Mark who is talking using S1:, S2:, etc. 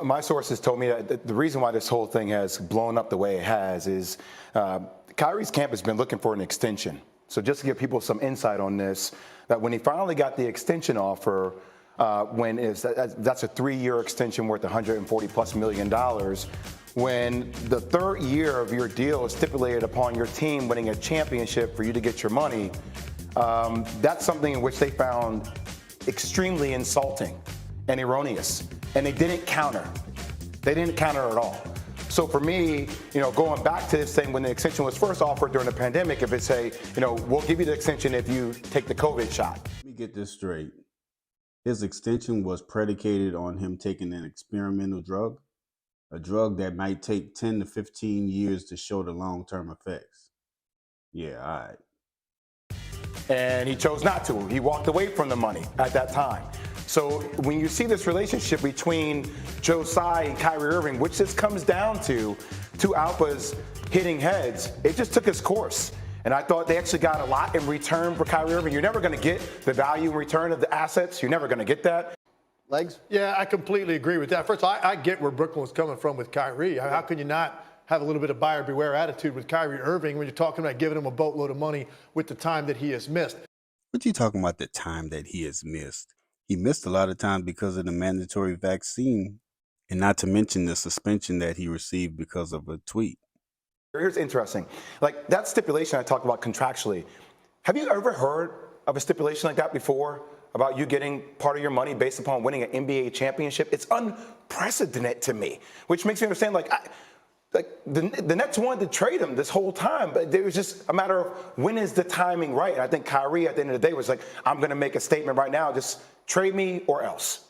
S1: my sources told me that the reason why this whole thing has blown up the way it has is Kyrie's camp has been looking for an extension. So just to give people some insight on this, that when he finally got the extension offer, that's a 3-year extension worth $140+ million. When the third year of your deal is stipulated upon your team winning a championship for you to get your money, that's something in which they found extremely insulting and erroneous, and they didn't counter. They didn't counter at all. So for me, going back to this thing, when the extension was first offered during the pandemic, if it's we'll give you the extension if you take the COVID shot.
S2: Let me get this straight. His extension was predicated on him taking an experimental drug, a drug that might take 10 to 15 years to show the long-term effects. Yeah, all right.
S1: And he chose not to. He walked away from the money at that time. So when you see this relationship between Joe Tsai and Kyrie Irving, which this comes down to two alphas hitting heads, it just took its course. And I thought they actually got a lot in return for Kyrie Irving. You're never going to get the value in return of the assets. You're never going to get that.
S3: Legs? Yeah, I completely agree with that. First of all, I get where Brooklyn was coming from with Kyrie. How can you not have a little bit of buyer beware attitude with Kyrie Irving when you're talking about giving him a boatload of money with the time that he has missed?
S2: What you talking about, the time that he has missed? He missed a lot of time because of the mandatory vaccine, and not to mention the suspension that he received because of a tweet.
S1: Here's interesting. Like that stipulation I talked about contractually. Have you ever heard of a stipulation like that before? About you getting part of your money based upon winning an NBA championship? It's unprecedented to me, which makes me understand the Nets wanted to trade him this whole time, but it was just a matter of when is the timing right. And I think Kyrie at the end of the day was like, I'm going to make a statement right now, just trade me or else.